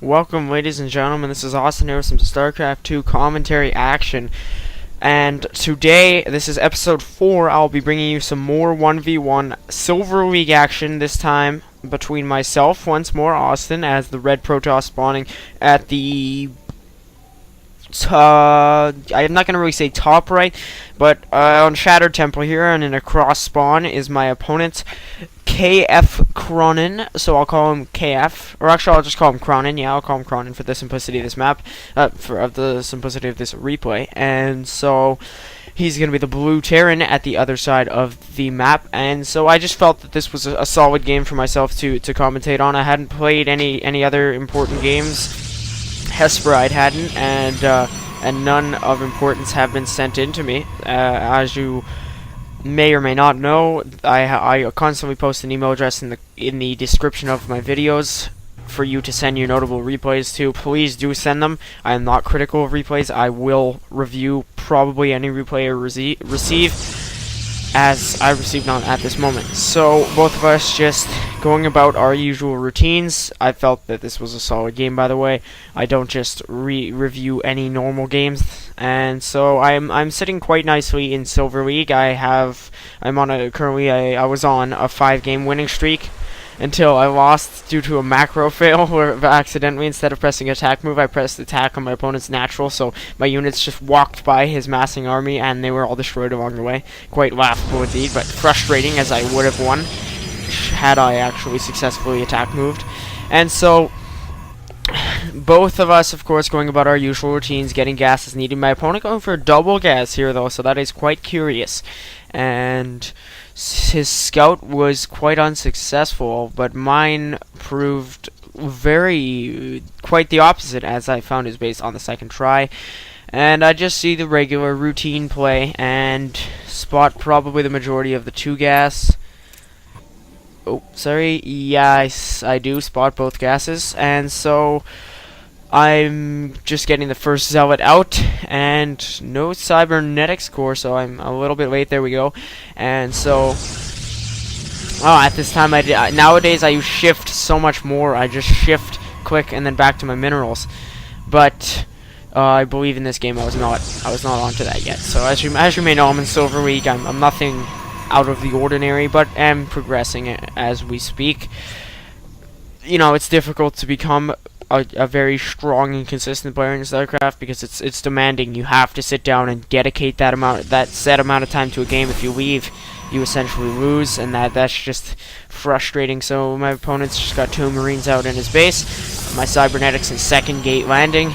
Welcome, ladies and gentlemen. This is Austin here with some StarCraft II commentary action. And today, this is episode 4. I'll be bringing you some more 1v1 Silver League action, this time between myself, once more, Austin, as the Red Protoss spawning at the I'm not going to really say top right, but on Shattered Temple here, and in a cross spawn is my opponent, kfcronin, so I'll call him KF, or actually I'll just call him Cronin. Yeah, I'll call him Cronin for the simplicity of this map, for the simplicity of this replay. And so he's going to be the blue Terran at the other side of the map, and so I just felt that this was a solid game for myself to commentate on. I hadn't played any other important games. Hesperide hadn't, and none of importance have been sent in to me. As you may or may not know, I constantly post an email address in the description of my videos for you to send your notable replays to. Please do send them. I am not critical of replays. I will review probably any replay I receive, as I receive none at this moment. So both of us just going about our usual routines. I felt that this was a solid game, by the way. I don't just review any normal games, and so I'm sitting quite nicely in Silver League. I was on a 5-game winning streak until I lost due to a macro fail, where accidentally, instead of pressing attack move, I pressed attack on my opponent's natural, so my units just walked by his massing army, and they were all destroyed along the way. Quite laughable indeed, but frustrating, as I would have won had I actually successfully attack moved. And so both of us, of course, going about our usual routines, getting gas as needed. My opponent going for a double gas here, though, so that is quite curious. And his scout was quite unsuccessful, but mine proved quite the opposite, as I found his base on the second try. And I just see the regular routine play and spot probably the majority of the 2 gas. Oh, sorry. Yes, I do spot both gases, and so I'm just getting the first zealot out, and no cybernetics core, so I'm a little bit late. There we go. And so, at this time, nowadays I use shift so much more. I just shift, click, and then back to my minerals. But I believe in this game I was not onto that yet. So as you may know, I'm in Silver League. I'm nothing out of the ordinary, but am progressing as we speak. You know, it's difficult to become a very strong and consistent player in StarCraft because it's demanding. You have to sit down and dedicate that set amount of time to a game. If you leave, you essentially lose, and that's just frustrating. So my opponent's just got 2 Marines out in his base. My cybernetics in second gate landing,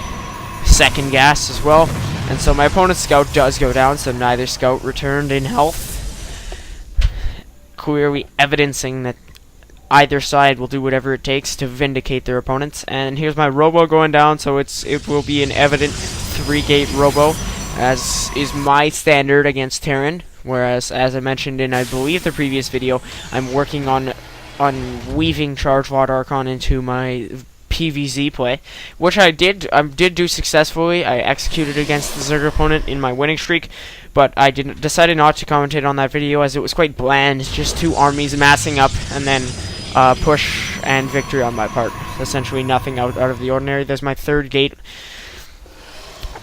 second gas as well, and so my opponent's scout does go down. So neither scout returned in health, clearly evidencing that either side will do whatever it takes to vindicate their opponents. And here's my robo going down, so it will be an evident 3-gate robo, as is my standard against Terran. Whereas, as I mentioned in, I believe, the previous video, I'm working on weaving Charge Lot Archon into my PvZ play, which I did do successfully. I executed against the Zerg opponent in my winning streak, but I decided not to commentate on that video as it was quite bland, just 2 armies massing up and then push and victory on my part. Essentially nothing out of the ordinary. There's my 3rd gate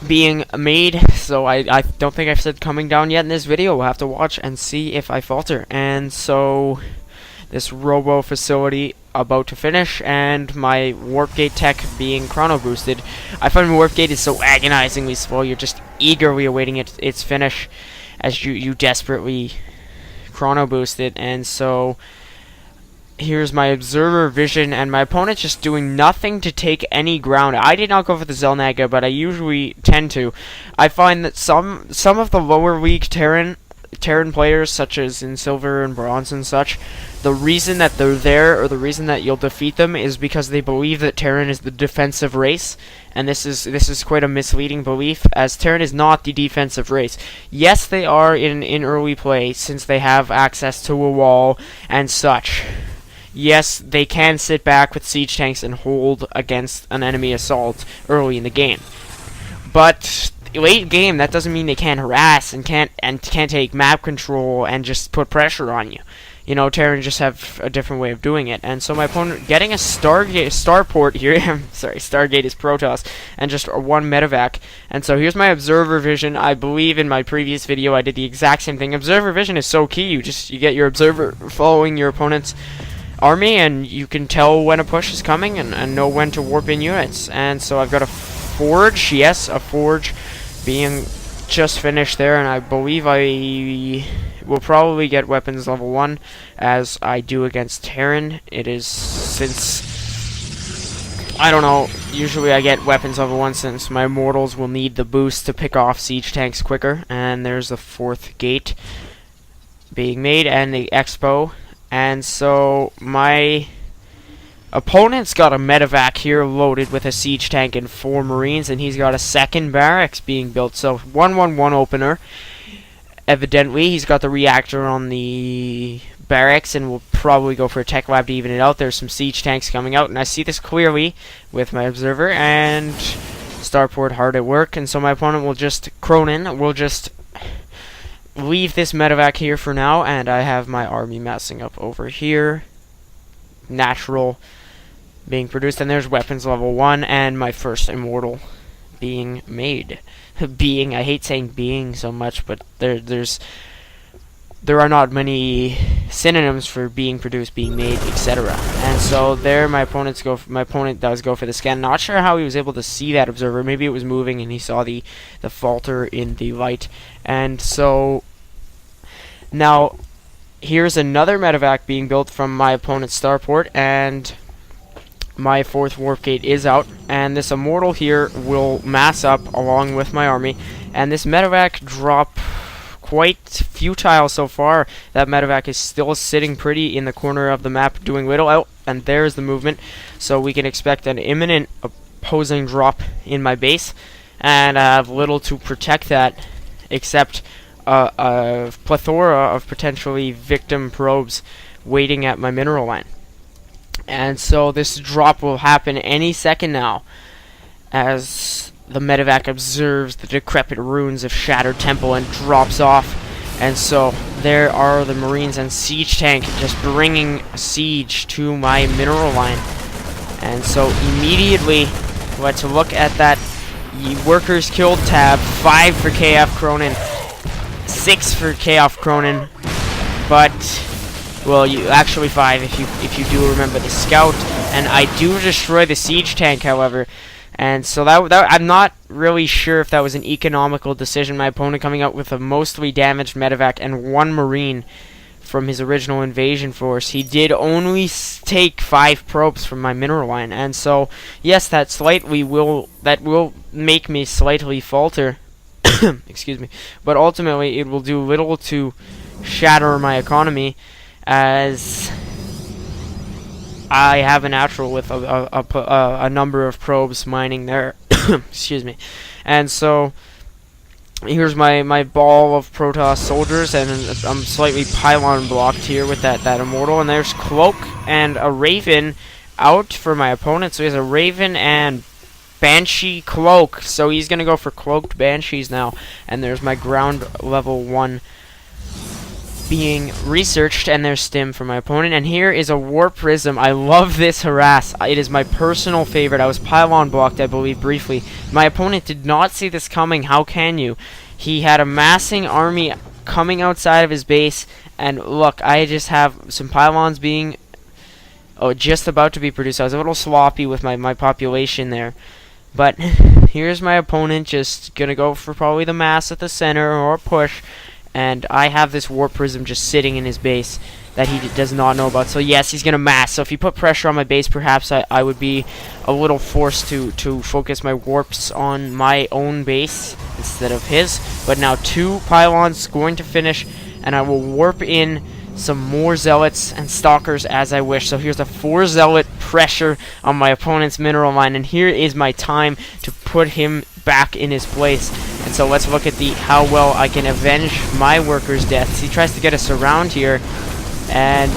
being made, so I don't think I've said coming down yet in this video. We'll have to watch and see if I falter. And so this robo facility about to finish, and my warp gate tech being chrono boosted. I find warp gate is so agonizingly slow. You're just eagerly awaiting its finish as you desperately chrono boost it. And so here's my observer vision, and my opponent's just doing nothing to take any ground. I did not go for the Zelnaga, but I usually tend to. I find that some of the lower league Terran players, such as in Silver and Bronze and such, the reason that they're there, or the reason that you'll defeat them, is because they believe that Terran is the defensive race, and this is quite a misleading belief, as Terran is not the defensive race. Yes, they are in early play, since they have access to a wall and such. Yes, they can sit back with siege tanks and hold against an enemy assault early in the game, but late game, that doesn't mean they can't harass and can't take map control and just put pressure on you. you know, Terran just have a different way of doing it. And so my opponent getting a starport here. Sorry, Stargate is Protoss, and just one medevac. And so here's my observer vision. I believe in my previous video I did the exact same thing. Observer vision is so key. You get your observer following your opponent's army, and you can tell when a push is coming and know when to warp in units. And so I've got a forge. Yes, a forge being just finished there, and I believe I will probably get weapons level 1 as I do against Terran. It is, since I don't know, usually I get weapons level 1 since my mortals will need the boost to pick off siege tanks quicker. And there's the 4th gate being made and the expo. And so my opponent's got a medevac here loaded with a siege tank and 4 marines, and he's got a second barracks being built. So 1-1-1 opener. Evidently, he's got the reactor on the barracks, and will probably go for a tech lab to even it out. There's some siege tanks coming out, and I see this clearly with my observer, and starport hard at work. And so my opponent will just Cronin will just leave this medevac here for now, and I have my army massing up over here. Natural being produced, and there's weapons level 1 and my first immortal being made. Being, I hate saying being so much, but there are not many synonyms for being produced, being made, etc. And so there my opponent does go for the scan. Not sure how he was able to see that observer. Maybe it was moving and he saw the falter in the light. And so now here's another medevac being built from my opponent's starport, and my 4th warp gate is out, and this immortal here will mass up along with my army, and this medevac drop quite futile so far. That medevac is still sitting pretty in the corner of the map doing little. Oh, and there's the movement, so we can expect an imminent opposing drop in my base, and I have little to protect that except a plethora of potentially victim probes waiting at my mineral line. And so this drop will happen any second now, as the medevac observes the decrepit ruins of Shattered Temple and drops off. And so there are the marines and siege tank just bringing siege to my mineral line. And so immediately, let's look at that workers killed tab. 5 for kfcronin, 6 for kfcronin, but well, actually 5 if you do remember the scout, and I do destroy the siege tank, however. And so that I'm not really sure if that was an economical decision. My opponent coming out with a mostly damaged medevac and 1 marine from his original invasion force. He did only take 5 probes from my mineral line, and so yes, that will make me slightly falter. Excuse me, but ultimately it will do little to shatter my economy, as I have a natural with a number of probes mining there. Excuse me. And so here's my ball of Protoss soldiers, and I'm slightly pylon blocked here with that immortal. And there's Cloak and a Raven out for my opponent. So he has a Raven and Banshee Cloak. So he's going to go for Cloaked Banshees now. And there's my ground level 1 being researched, and there's stim for my opponent. And here is a Warp Prism. I love this harass. It is my personal favorite. I was pylon blocked, I believe, briefly. My opponent did not see this coming. How can you? He had a massing army coming outside of his base, and look, I just have some pylons being just about to be produced. I was a little sloppy with my population there, but here's my opponent just gonna go for probably the mass at the center or push. And I have this Warp Prism just sitting in his base that he does not know about. So yes, he's going to mass. So if you put pressure on my base, perhaps I would be a little forced to focus my warps on my own base instead of his. But now 2 pylons going to finish, and I will warp in some more zealots and stalkers as I wish. So here's a 4 zealot pressure on my opponent's mineral line, and here is my time to put him back in his place. And so let's look at how well I can avenge my workers' deaths. He tries to get us around here, and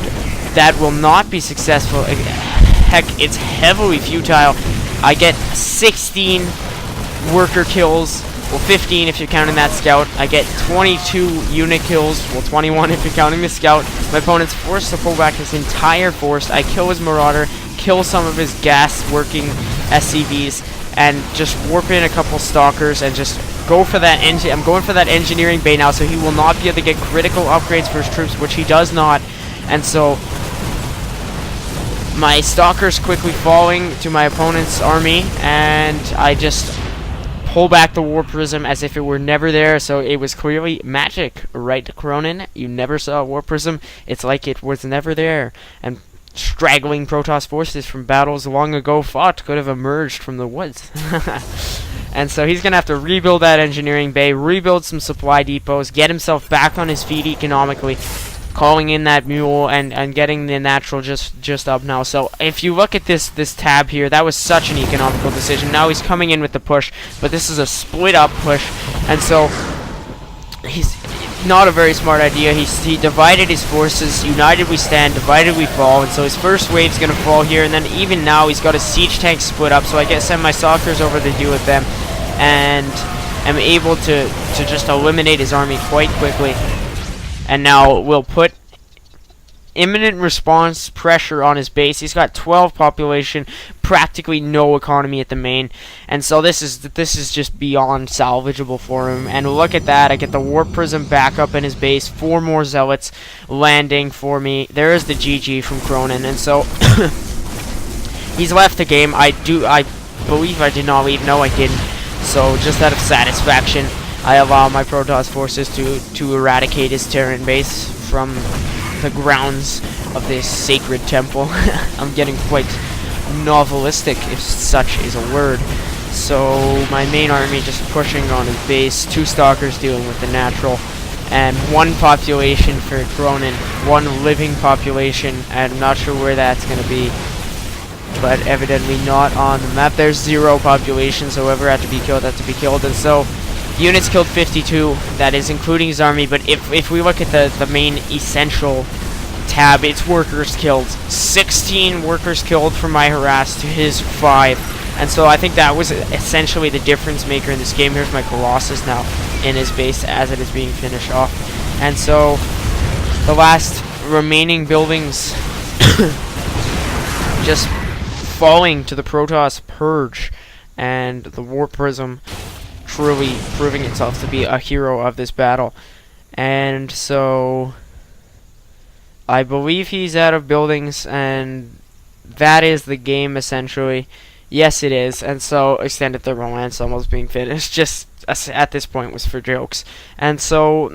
that will not be successful. Heck, it's heavily futile. I get 16 worker kills well, 15 if you're counting that scout. I get 22 unit kills, well, 21 if you're counting the scout. My opponent's forced to pull back his entire force. I kill his marauder, kill some of his gas-working SCVs, and just warp in a couple stalkers and just go for that I'm going for that engineering bay now, so he will not be able to get critical upgrades for his troops, which he does not. And so my stalkers quickly falling to my opponent's army, and I just pull back the war prism as if it were never there. So it was clearly magic, right, Cronin? You never saw a war prism. It's like it was never there. And straggling Protoss forces from battles long ago fought could have emerged from the woods. And so he's going to have to rebuild that engineering bay, rebuild some supply depots, get himself back on his feet economically, calling in that mule and getting the natural just up now. So if you look at this tab here, that was such an economical decision. Now he's coming in with the push, but this is a split up push, and so he's not a very smart idea. He divided his forces. United we stand, divided we fall. And so his first wave's gonna fall here, and then even now he's got a siege tank split up, so I get send my stalkers over to deal with them, and am able to just eliminate his army quite quickly. And now we'll put imminent response pressure on his base. He's got 12 population, practically no economy at the main, and so this is just beyond salvageable for him. And look at that, I get the warp prism back up in his base, 4 more zealots landing for me. There is the GG from Cronin, and so he's left the game. I believe I did not leave. No, I didn't. So just out of satisfaction, I allow my Protoss forces to eradicate his Terran base from the grounds of this sacred temple. I'm getting quite novelistic, if such is a word. So my main army just pushing on his base, 2 stalkers dealing with the natural, and 1 population for Cronin, 1 living population. I'm not sure where that's going to be, but evidently not on the map. There's 0 population, so whoever had to be killed had to be killed. And so units killed 52, that is including his army, but if we look at the main essential tab, it's workers killed. 16 workers killed from my harass to his 5. And so I think that was essentially the difference maker in this game. Here's my Colossus now in his base as it is being finished off. And so the last remaining buildings just falling to the Protoss purge, and the War Prism truly proving itself to be a hero of this battle. And so I believe he's out of buildings, and that is the game essentially. Yes, it is. And so extended thermal lance almost being finished, just at this point was for jokes. And so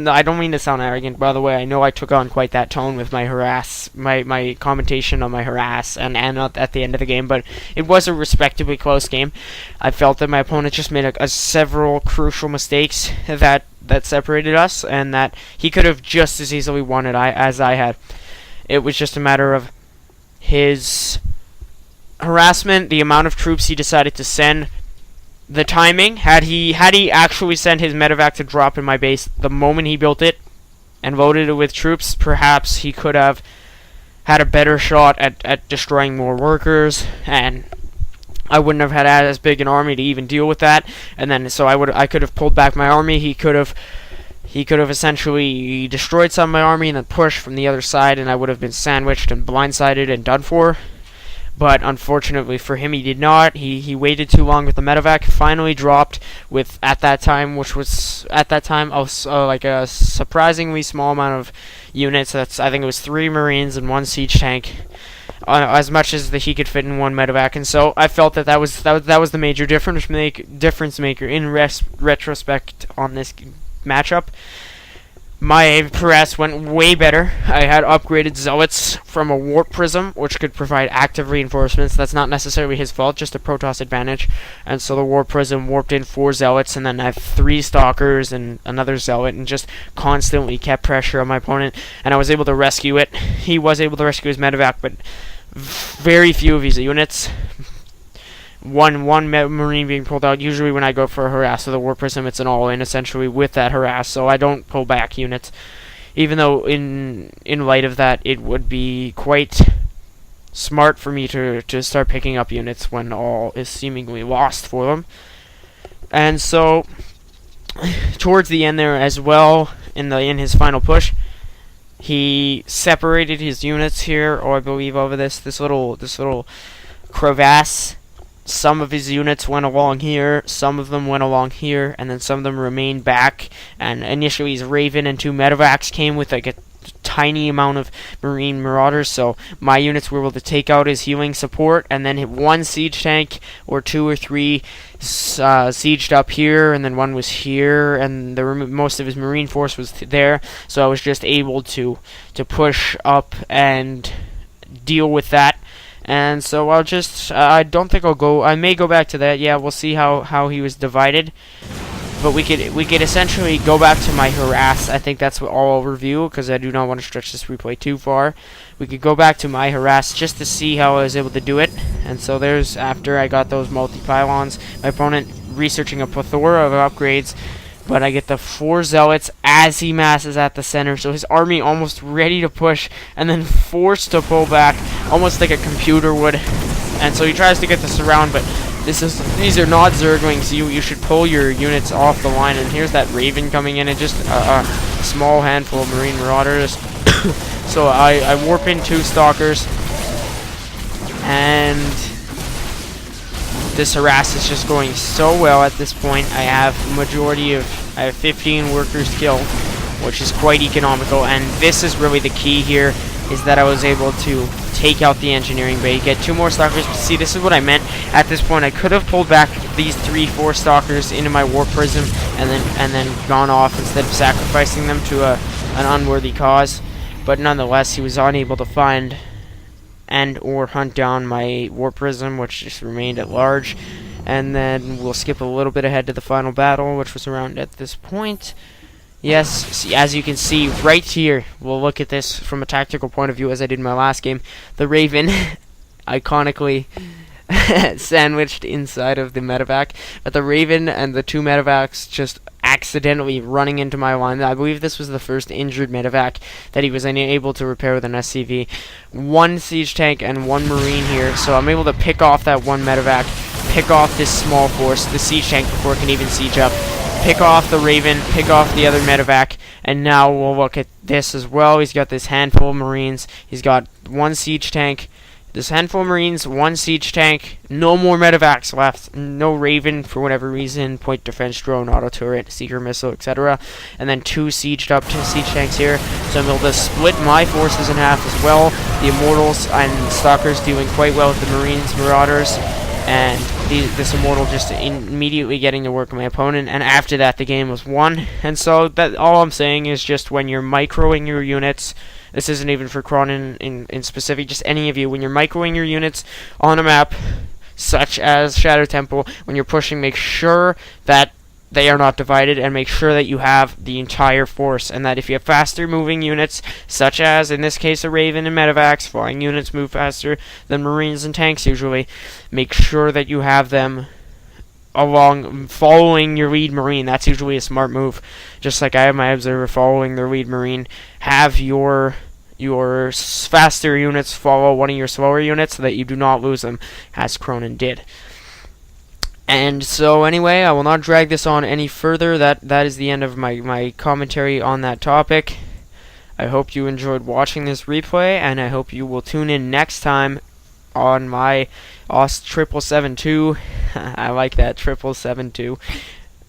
I don't mean to sound arrogant, by the way. I know I took on quite that tone with my harass, my commentation on my harass and at the end of the game, but it was a respectably close game. I felt that my opponent just made several crucial mistakes that separated us, and that he could have just as easily won it as I had. It was just a matter of his harassment, the amount of troops he decided to send, the timing. Had he actually sent his medevac to drop in my base the moment he built it and loaded it with troops, perhaps he could have had a better shot at destroying more workers, and I wouldn't have had as big an army to even deal with that. And then so I could have pulled back my army. He could have essentially destroyed some of my army and then pushed from the other side, and I would have been sandwiched and blindsided and done for. But unfortunately for him, he did not. He waited too long with the medevac. Finally dropped with like a surprisingly small amount of units. I think it was 3 Marines and 1 siege tank, as much as he could fit in 1 medevac. And so I felt that was the major difference maker in retrospect on this matchup. My press went way better. I had upgraded zealots from a warp prism, which could provide active reinforcements. That's not necessarily his fault, just a Protoss advantage. And so the warp prism warped in 4 zealots, and then I have 3 stalkers and another zealot, and just constantly kept pressure on my opponent. And I was able to rescue it. He was able to rescue his medevac, but very few of his units. One Marine being pulled out. Usually when I go for a harass of the War Prism, it's an all-in essentially with that harass, so I don't pull back units. Even though in light of that, it would be quite smart for me to start picking up units when all is seemingly lost for them. And so towards the end there as well, in his final push, he separated his units here, or I believe over this little crevasse. Some of his units went along here, some of them went along here, and then some of them remained back. And initially his Raven and 2 medevacs came with like a tiny amount of Marine Marauders, so my units were able to take out his healing support, and then hit 1 siege tank or 2 or 3 sieged up here, and then 1 was here, and most of his Marine force was there, so I was just able to push up and deal with that. And so I'll just, I don't think I'll go, I may go back to that. Yeah, we'll see how he was divided. But we could essentially go back to my harass. I think that's what I'll review, because I do not want to stretch this replay too far. We could go back to my harass just to see how I was able to do it. And so there's, after I got those multi-pylons, my opponent researching a plethora of upgrades. But I get the 4 zealots as he masses at the center, so his army almost ready to push, and then forced to pull back, almost like a computer would. And so he tries to get the surround, but these are not Zerglings. You should pull your units off the line. And here's that Raven coming in, and just a small handful of Marine Marauders. So I warp in 2 Stalkers, and this harass is just going so well at this point. I have 15 workers killed, which is quite economical, and this is really the key here, is that I was able to take out the engineering bay, get 2 more Stalkers. See, this is what I meant. At this point, I could have pulled back these 3-4 Stalkers into my Warp Prism, and then gone off instead of sacrificing them to an unworthy cause. But nonetheless, he was unable to find and or hunt down my Warp Prism, which just remained at large. And then we'll skip a little bit ahead to the final battle, which was around at this point. Yes, as you can see right here, we'll look at this from a tactical point of view as I did in my last game. The Raven, iconically sandwiched inside of the medevac, but the Raven and the 2 medevacs just accidentally running into my line. I believe this was the first injured medevac that he was unable to repair with an SCV. 1 siege tank and 1 Marine here, so I'm able to pick off that 1 medevac, pick off this small force, the siege tank, before it can even siege up, pick off the Raven, pick off the other medevac, and now we'll look at this as well. He's got this handful of Marines, he's got 1 siege tank, this handful of Marines, 1 siege tank, no more medevacs left, no Raven for whatever reason, point defense drone, auto turret, seeker missile, etc. And then 2 sieged up to siege tanks here, so I'm able to split my forces in half as well. The Immortals and Stalkers doing quite well with the Marines, Marauders, and this Immortal just immediately getting to work on my opponent, and after that the game was won. And so that all I'm saying is, just when you're microing your units, this isn't even for Cronin in specific, just any of you, when you're microing your units on a map such as Shadow Temple, when you're pushing, make sure that they are not divided, and make sure that you have the entire force, and that if you have faster moving units, such as in this case a Raven and medevacs, flying units move faster than Marines and tanks usually, make sure that you have them along following your lead Marine. That's usually a smart move. Just like I have my observer following their lead Marine, have your faster units follow one of your slower units so that you do not lose them, as Cronin did. And so anyway, I will not drag this on any further. That is the end of my commentary on that topic. I hope you enjoyed watching this replay, and I hope you will tune in next time on my OS772 I like that, 772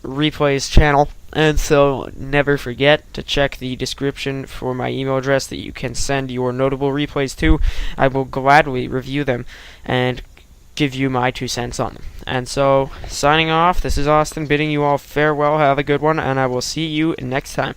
replays channel. And so never forget to check the description for my email address that you can send your notable replays to. I will gladly review them and give you my 2 cents on them. And so, signing off, this is Austin bidding you all farewell, have a good one, and I will see you next time.